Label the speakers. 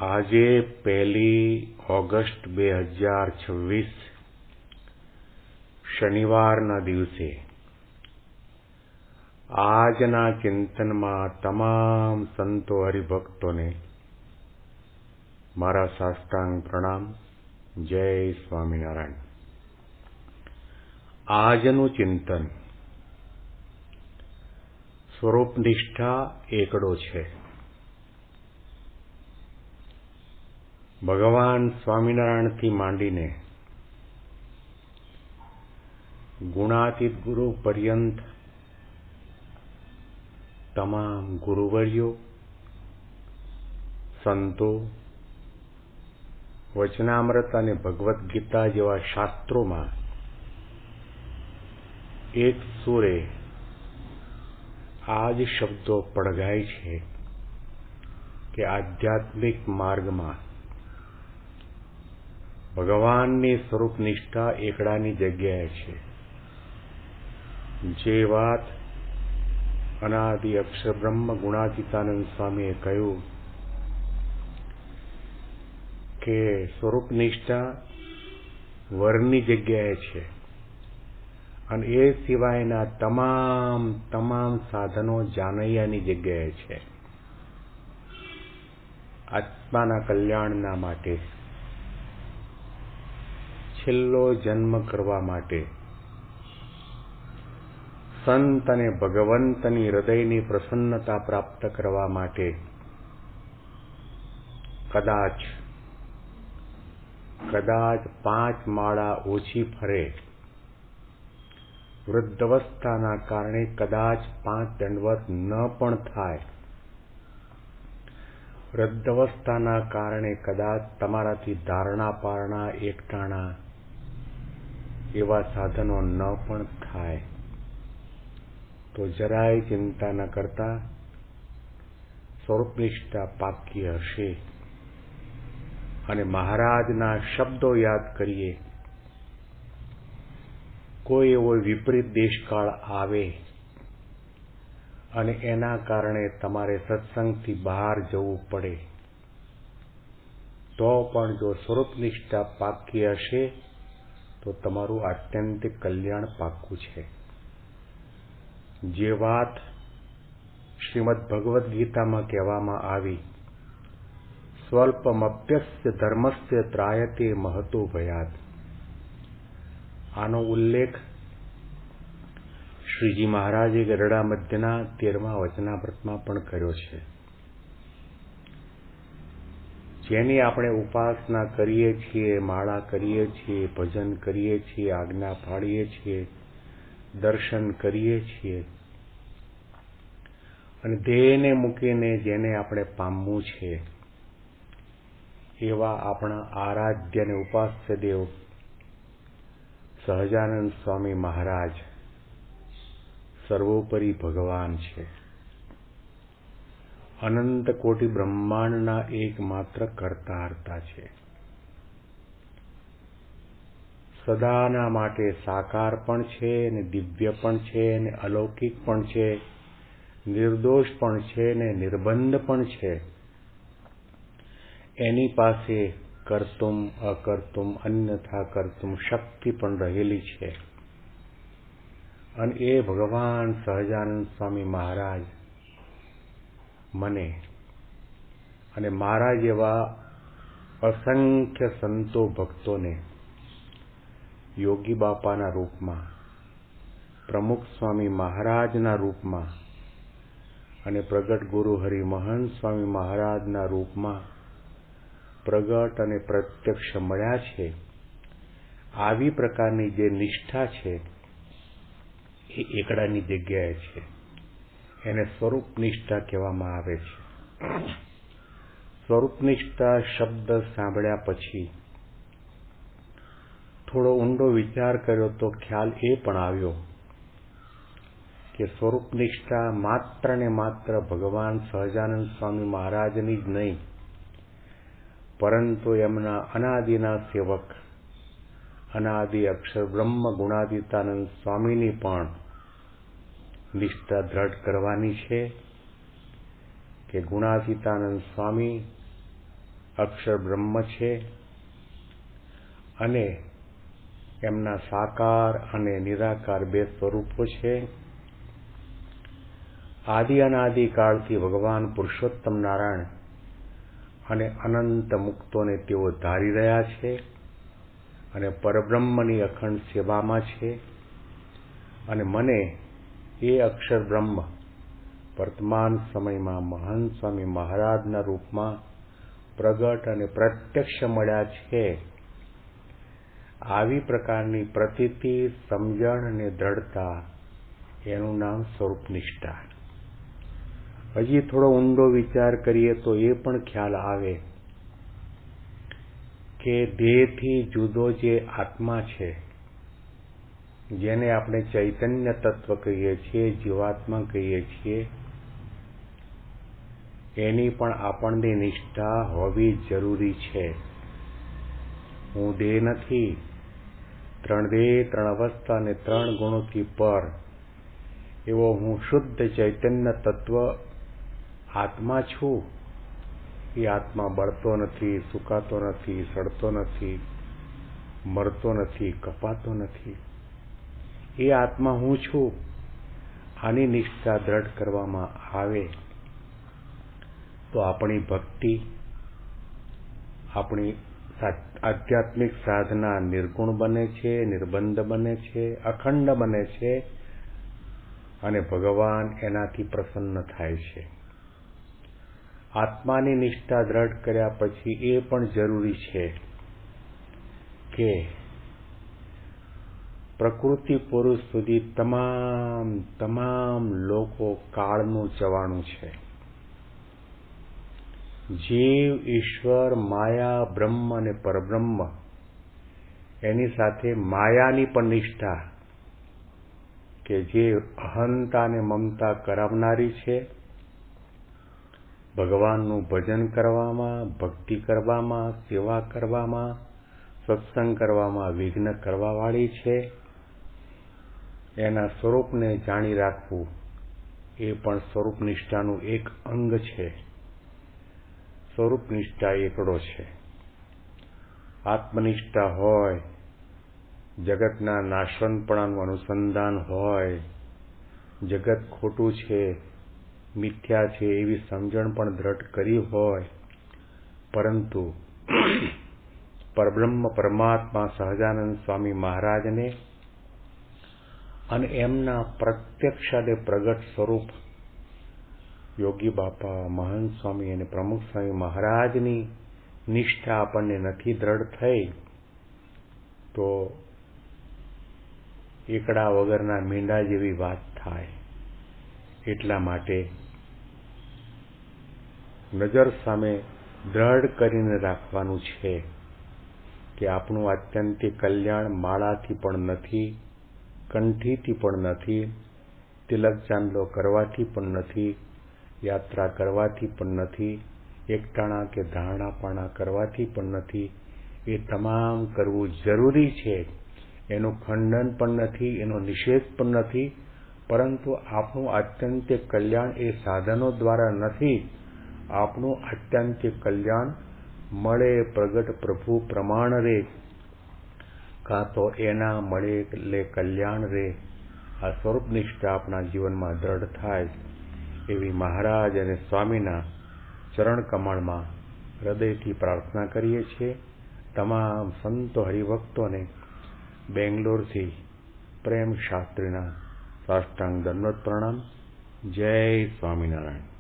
Speaker 1: આજે 1 ઓગસ્ટ 2026 શનિવારના દિવસે આજના ચિંતનમાં તમામ સંતો હરિભક્તોને મારા સાષ્ટાંગ પ્રણામ. જય સ્વામિનારાયણ. આજનું ચિંતન સ્વરૂપનિષ્ઠા એકડો છે. ભગવાન સ્વામિનારાયણથી માંડીને ગુણાતીત ગુરુ પર્યંત તમામ ગુરુવર્યો, સંતો, વચનામૃત અને ભગવદ્ ગીતા જેવા શાસ્ત્રોમાં એક સુરે આ જ શબ્દો પડઘાય છે કે આધ્યાત્મિક માર્ગમાં ભગવાનની સ્વરૂપનિષ્ઠા એકડાની જગ્યાએ છે. જે વાત અનાદિ અક્ષર બ્રહ્મ ગુણાતીતાનંદ સ્વામીએ કહ્યું કે સ્વરૂપનિષ્ઠા વરની જગ્યાએ છે અને એ સિવાયના તમામ સાધનો જાનૈયાની જગ્યાએ છે. આત્માના કલ્યાણના માટે, છેલ્લો જન્મ કરવા માટે, સંત અને ભગવંતની હૃદયની પ્રસન્નતા પ્રાપ્ત કરવા માટે કદાચ 5 માળા ઓછી ફરે, વૃદ્ધાવસ્થાના કારણે કદાચ 5 દંડવત ન પણ થાય, વૃદ્ધાવસ્થાના કારણે કદાચ તમારાથી ધારણા પારણા એકટાણા એવા સાધનો ન પણ થાય, તો જરાય ચિંતા ન કરતા સ્વરૂપનિષ્ઠા પાકી હશે. અને મહારાજના શબ્દો યાદ કરીએ. કોઈ એવો વિપરીત દેશકાળ આવે અને એના કારણે તમારે સત્સંગથી બહાર જવું પડે, તો પણ જો સ્વરૂપનિષ્ઠા પાકી હશે તો તમારું આત્યંતિક કલ્યાણ પાક્કું છે. જે વાત શ્રીમદ ભગવદ્ ગીતામાં કહેવામાં આવી, સ્વલ્પમપ્યસ્ય ધર્મસ્ય ત્રાયતે મહતો ભયાત, આનો ઉલ્લેખ શ્રીજી મહારાજે ગરડા મધ્યના 13મા વચનામૃતમાં પણ કર્યો છે. જેની આપણે ઉપાસના કરીએ છીએ, માળા કરીએ છીએ, ભજન કરીએ છીએ, આજ્ઞા પાળીએ છીએ, દર્શન કરીએ છીએ અને દેહને મૂકીને જેને આપણે પામવું છે એવા આપણા આરાધ્ય અને ઉપાસ્ય દેવ સહજાનંદ સ્વામી મહારાજ સર્વોપરી ભગવાન છે. અનંત કોટી બ્રહ્માંડના એકમાત્ર કર્તા હર્તા છે. સદાના માટે સાકાર પણ છે અને દિવ્ય પણ છે અને અલૌકિક પણ છે, નિર્દોષ પણ છે ને નિર્બંધ પણ છે. એની પાસે કર્તુમ અકર્તુમ અન્યથા કર્તુમ શક્તિ પણ રહેલી છે. અને એ ભગવાન સહજાનંદ સ્વામી મહારાજ મને અને મારા જેવા અસંખ્ય સંતો ભક્તોને યોગી બાપાના રૂપમાં, પ્રમુખ સ્વામી મહારાજના રૂપમાં અને પ્રગટ ગુરુ હરિમહંત સ્વામી મહારાજના રૂપમાં પ્રગટ અને પ્રત્યક્ષ મળ્યા છે. આવી પ્રકારની જે નિષ્ઠા છે એ એકડાની જગ્યાએ છે. એને સ્વરૂપનિષ્ઠા કહેવામાં આવે છે. સ્વરૂપનિષ્ઠા શબ્દ સાંભળ્યા પછી થોડો ઊંડો વિચાર કર્યો તો ખ્યાલ એ પણ આવ્યો કે સ્વરૂપનિષ્ઠા માત્ર ને માત્ર ભગવાન સહજાનંદ સ્વામી મહારાજની જ નહીં, પરંતુ એમના અનાદિના સેવક અનાદિ અક્ષર બ્રહ્મ ગુણાતીતાનંદ સ્વામીની પણ નિષ્ઠા દ્રઢ કરવાની છે કે ગુણાતીતાનંદ સ્વામી અક્ષર બ્રહ્મ છે અને એમના સાકાર અને નિરાકાર બે સ્વરૂપો છે. આદિ અનાદિ કાળથી ભગવાન પુરુષોત્તમ નારાયણ અને અનંત મુક્તોને તેઓ ધારી રહ્યા છે અને પરબ્રહ્મની અખંડ સેવામાં છે. અને મને એ અક્ષર બ્રહ્મ વર્તમાન સમયમાં મહંત સ્વામી મહારાજના રૂપમાં પ્રગટ અને પ્રત્યક્ષ મળ્યા છે. આવી પ્રકારની પ્રતીતિ, સમજણ અને દ્રઢતા, એનું નામ સ્વરૂપ નિષ્ઠા. હજી થોડો ઊંડો વિચાર કરીએ તો એ પણ ખ્યાલ આવે કે દેહથી જુદો જે આત્મા છે, જેને આપણે ચૈતન્ય તત્વ કહીએ છીએ, જીવાત્મા કહીએ છીએ, એની પણ આપણને નિષ્ઠા હોવી જરૂરી છે. હું દેહ નથી, 3 દેહ, 3 અવસ્થા અને 3 ગુણોથી પર એવો હું શુદ્ધ ચૈતન્ય તત્વ આત્મા છું. એ આત્મા બળતો નથી, સુકાતો નથી, સડતો નથી, મરતો નથી, કપાતો નથી. એ આત્મા હું છું. આની નિષ્ઠા દ્રઢ કરવામાં આવે તો આપણી ભક્તિ, આપણી આધ્યાત્મિક સાધના નિર્ગુણ બને છે, નિર્બંધ બને છે, અખંડ બને છે અને ભગવાન એનાથી પ્રસન્ન થાય છે. આત્માની નિષ્ઠા દ્રઢ કર્યા પછી એ પણ જરૂરી છે કે પ્રકૃતિ પુરુષ સુધી તમામ લોકો કાળનું ચવાણું છે. જીવ, ઈશ્વર, માયા, બ્રહ્મ અને પરબ્રહ્મ, એની સાથે માયાની પણ નિષ્ઠા કે જે અહંતા અને મમતા કરાવનારી છે, ભગવાનનું ભજન કરવામાં, ભક્તિ કરવામાં, સેવા કરવામાં, સત્સંગ કરવામાં વિઘ્ન કરવાવાળી છે. એના સ્વરૂપને જાણી રાખવું એ પણ સ્વરૂપ નિષ્ઠાનું એક અંગ છે. સ્વરૂપ નિષ્ઠા એકડો છે. આત્મનિષ્ઠા હોય, જગતના નાશવંતપણાનું અનુસંધાન હોય, જગત ખોટું છે, મિથ્યા છે એવી સમજણ પણ દ્રઢ કરી હોય, પરંતુ પરબ્રહ્મ પરમાત્મા સહજાનંદ સ્વામી મહારાજને અને એમના પ્રત્યક્ષ અને પ્રગટ સ્વરૂપ યોગી બાપા, મહંત સ્વામી અને પ્રમુખ સ્વામી મહારાજની નિષ્ઠા આપણને નથી દ્રઢ થઈ તો એકડા વગરના મીંડા જેવી વાત થાય. એટલા માટે નજર સામે દ્રઢ કરીને રાખવાનું છે કે આપણું આત્યંતિક કલ્યાણ માળાથી પણ નથી, કંઠીથી પણ નથી, તિલક ચાંદલો કરવાથી પણ નથી, યાત્રા કરવાથી પણ નથી, એકટાણા કે ધારણાપાણા કરવાથી પણ નથી. એ તમામ કરવું જરૂરી છે. એનું ખંડન પણ નથી, એનો નિષેધ પણ નથી, પરંતુ આપણું આત્યંતિક કલ્યાણ એ સાધનો દ્વારા નથી. આપણું આત્યંતિક કલ્યાણ મળે પ્રગટ પ્રભુ પ્રમાણ રે, કાં તો એના મળે કલ્યાણ રે. આ સ્વરૂપ નિષ્ઠા આપણા જીવનમાં દ્રઢ થાય એવી મહારાજ અને સ્વામીના ચરણ કમળમાં હૃદયથી પ્રાર્થના કરીએ છીએ. તમામ સંતો હરિભક્તોને બેંગ્લોરથી પ્રેમ શાસ્ત્રીના સાષ્ટાંગ દંડવત પ્રણામ. જય સ્વામિનારાયણ.